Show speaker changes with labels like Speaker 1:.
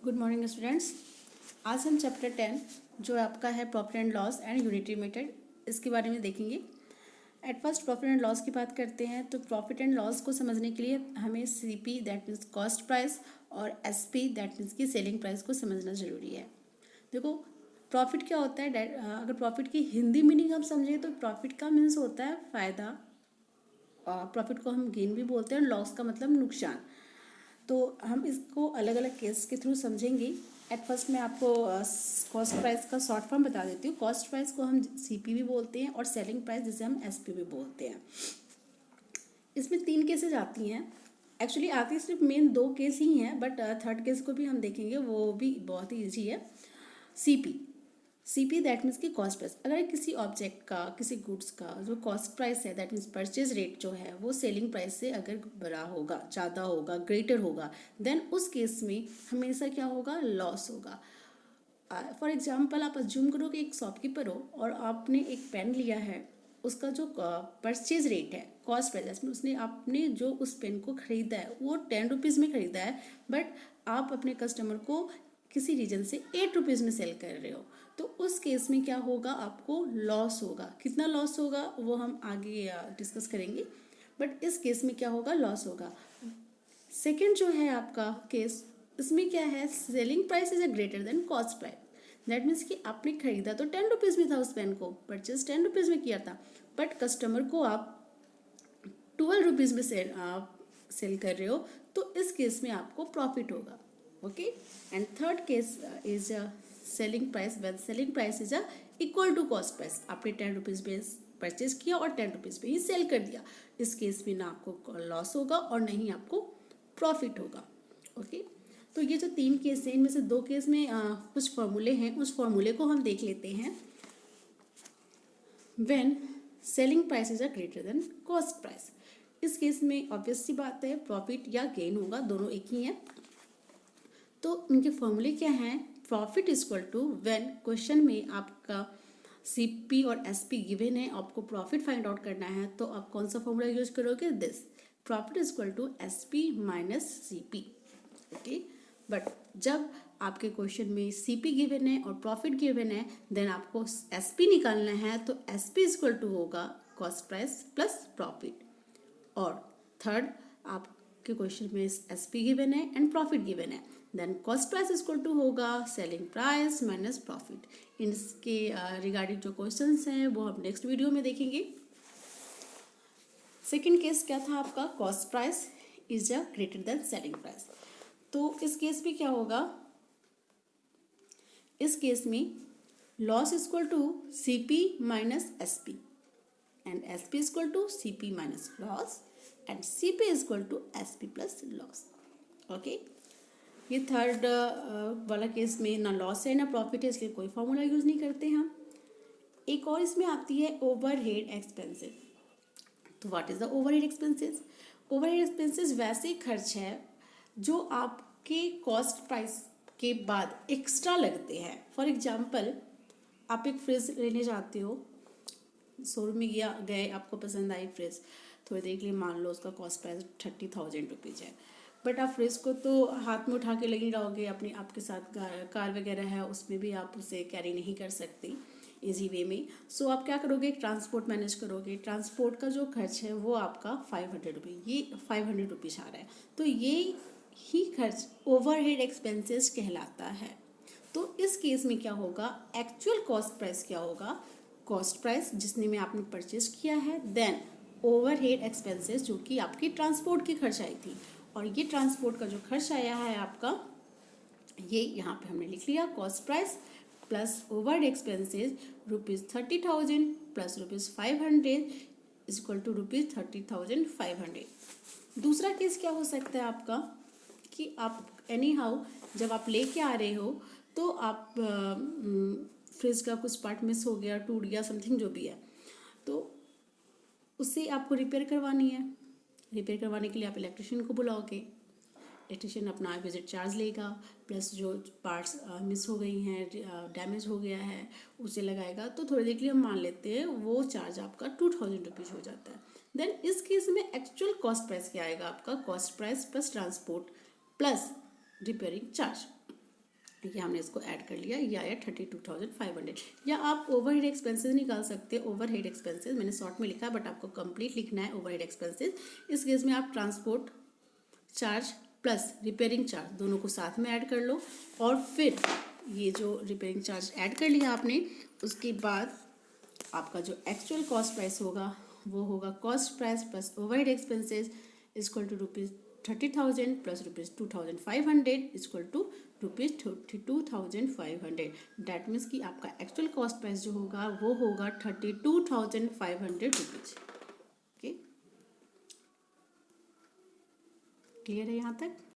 Speaker 1: Good morning students. आज हम chapter 10 जो आपका है profit and loss and unitary method, इसके बारे में देखेंगे। At first profit and loss की बात करते हैं तो प्रॉफिट एंड लॉस को समझने के लिए हमें CP that means cost price और एसपी दैट मीन्स की सेलिंग प्राइस को समझना ज़रूरी है। देखो प्रॉफिट क्या होता है, अगर प्रॉफिट की हिंदी मीनिंग हम समझें तो प्रॉफिट का मीन्स होता है फ़ायदा। प्रॉफिट को हम गेन भी बोलते हैं और लॉस का मतलब नुकसान। तो हम इसको अलग अलग केस के थ्रू समझेंगे। एट फर्स्ट मैं आपको कॉस्ट प्राइस का शॉर्ट फॉर्म बता देती हूँ। कॉस्ट प्राइस को हम सीपी भी बोलते हैं और सेलिंग प्राइस जिसे हम एसपी भी बोलते हैं। इसमें 3 केसेज आती हैं। एक्चुअली आती सिर्फ मेन 2 केस ही हैं, बट थर्ड केस को भी हम देखेंगे, वो भी बहुत ही ईजी है। सीपी दैट मीन्स की कॉस्ट प्राइस। अगर किसी ऑब्जेक्ट का, किसी गुड्स का जो कॉस्ट प्राइस है दैट मीन्स परचेज रेट जो है वो सेलिंग प्राइस से अगर बड़ा होगा, ज़्यादा होगा, ग्रेटर होगा, देन उस केस में हमेशा क्या होगा, लॉस होगा। फॉर एग्जाम्पल आप अज्यूम करो कि एक शॉपकीपर हो और आपने एक पेन लिया है, उसका जो परचेज रेट है, कॉस्ट प्राइस में उसने आपने जो उस पेन को खरीदा है वो 10 रुपीज़ में खरीदा है, बट आप अपने कस्टमर को किसी रीजन से 8 रुपीज़ में सेल कर रहे हो, तो उस केस में क्या होगा, आपको लॉस होगा। कितना लॉस होगा वो हम आगे डिस्कस करेंगे, बट इस केस में क्या होगा, लॉस होगा। सेकंड जो है आपका केस, इसमें क्या है, selling price is greater then cost price. That means कि आपने खरीदा तो 10 रुपीज़ में था, उस पेन को परचेज 10 रुपीज़ में किया था, बट कस्टमर को आप 12 रुपीज़ में सेल कर रहे हो, तो इस केस में आपको प्रॉफिट होगा। Okay, and third case is selling price, when selling price is equal to cost price. आपने 10 रुपीज़ में परचेज किया और 10 रुपीज़ में ही सेल कर दिया। इस केस में ना आपको लॉस होगा और ना ही आपको प्रॉफिट होगा। ओके, तो ये जो 3 केस हैं, इनमें से 2 केस में कुछ फॉर्मूले हैं, उस फॉर्मूले को हम देख लेते हैं। When selling price is greater then cost price, इस केस में ऑब्वियस सी बात है प्रॉफिट या गेन होगा, दोनों एक ही हैं। तो उनके फॉर्मूले क्या हैं, profit is equal to, when question में आपका सीपी और एसपी गिवन है, आपको प्रॉफिट फाइंड आउट करना है, तो आप कौन सा फॉर्मूला यूज करोगे, this, profit is equal to SP minus CP. Okay, but जब आपके क्वेश्चन में सीपी गिवन है और प्रॉफिट गिवन है, देन आपको एसपी निकालना है, तो एसपी इज इक्वल टू होगा कॉस्ट प्राइस प्लस प्रॉफिट। और थर्ड, आपके क्वेश्चन में एसपी गिवन है एंड प्रॉफिट गिवन है, then cost price equal to होगा सेलिंग प्राइस माइनस प्रॉफिट। इनके रिगार्डिंग जो क्वेश्चंस हैं वो हम नेक्स्ट वीडियो में देखेंगे। सेकंड केस क्या था आपका, cost price is greater than selling price. तो इस केस में क्या होगा, इस केस में loss equal to CP minus SP and SP equal to CP minus loss and CP equal to SP plus loss. Okay, ये थर्ड वाला case में ना लॉस है ना प्रॉफिट है, इसके कोई फॉर्मूला यूज नहीं करते हम। एक और इसमें आती है ओवरहेड एक्सपेंसेस। तो what is the overhead expenses, overhead expenses वैसे खर्च है जो आपके कॉस्ट प्राइस के बाद एक्स्ट्रा लगते हैं। फॉर एग्जाम्पल, आप एक फ्रिज लेने जाते हो, शोरूम में गए, आपको पसंद आई फ्रिज, थोड़ी देर के लिए मान लो उसका कॉस्ट प्राइस 30,000 रुपीज़ है, बट आप फ्रिज को तो हाथ में उठा के लगी रहोगे, अपने आपके साथ कार वगैरह है उसमें भी आप उसे कैरी नहीं कर सकती इजी वे में। सो आप क्या करोगे, ट्रांसपोर्ट मैनेज करोगे। ट्रांसपोर्ट का जो खर्च है वो आपका 500 रुपीज़, ये 500 रुपीज़ आ रहा है, तो ये ही खर्च ओवरहेड एक्सपेंसेस कहलाता है। तो इस केस में क्या होगा, एक्चुअल कॉस्ट प्राइस क्या होगा, कॉस्ट प्राइस जिसने में आपने परचेज किया है, देन ओवरहेड एक्सपेंसेस जो कि आपकी ट्रांसपोर्ट की खर्च आई थी, और ये ट्रांसपोर्ट का जो खर्च आया है आपका, ये यहाँ पे हमने लिख लिया, cost price plus overhead expenses ₹30,000 plus ₹500 is equal to ₹30,500। दूसरा केस क्या हो सकता है आपका, कि आप एनी हाउ जब आप लेके आ रहे हो तो आप फ्रिज का कुछ पार्ट मिस हो गया, टूट गया, समथिंग जो भी है, तो उससे आपको रिपेयर करवानी है। रिपेयर करवाने के लिए आप इलेक्ट्रिशियन को बुलाओगे, इलेक्ट्रिशियन अपना विजिट चार्ज लेगा, प्लस जो पार्ट्स मिस हो गई हैं, डैमेज हो गया है, उसे लगाएगा। तो थोड़ी देर के लिए हम मान लेते हैं वो चार्ज आपका 2,000 रुपीज़ हो जाता है। देन इस केस में एक्चुअल कॉस्ट प्राइस क्या आएगा आपका, cost price plus transport plus repairing charge. ये हमने इसको ऐड कर लिया, ये आया 32,500। या आप ओवरहेड एक्सपेंसेस निकाल सकते हैं। ओवरहेड एक्सपेंसेस मैंने शॉर्ट में लिखा है, बट आपको कंप्लीट लिखना है ओवरहेड एक्सपेंसेस। इस केस में आप transport charge plus repairing charge दोनों को साथ में ऐड कर लो, और फिर ये जो रिपेयरिंग चार्ज ऐड कर लिया आपने, उसके बाद आपका जो एक्चुअल कॉस्ट प्राइस होगा वो होगा cost price plus overhead expenses equal to ₹30,000 plus ₹2,500 equal to ₹32,500। That means कि आपका एक्चुअल कॉस्ट प्राइस जो होगा वो होगा ₹32,500। ओके, क्लियर है यहाँ तक?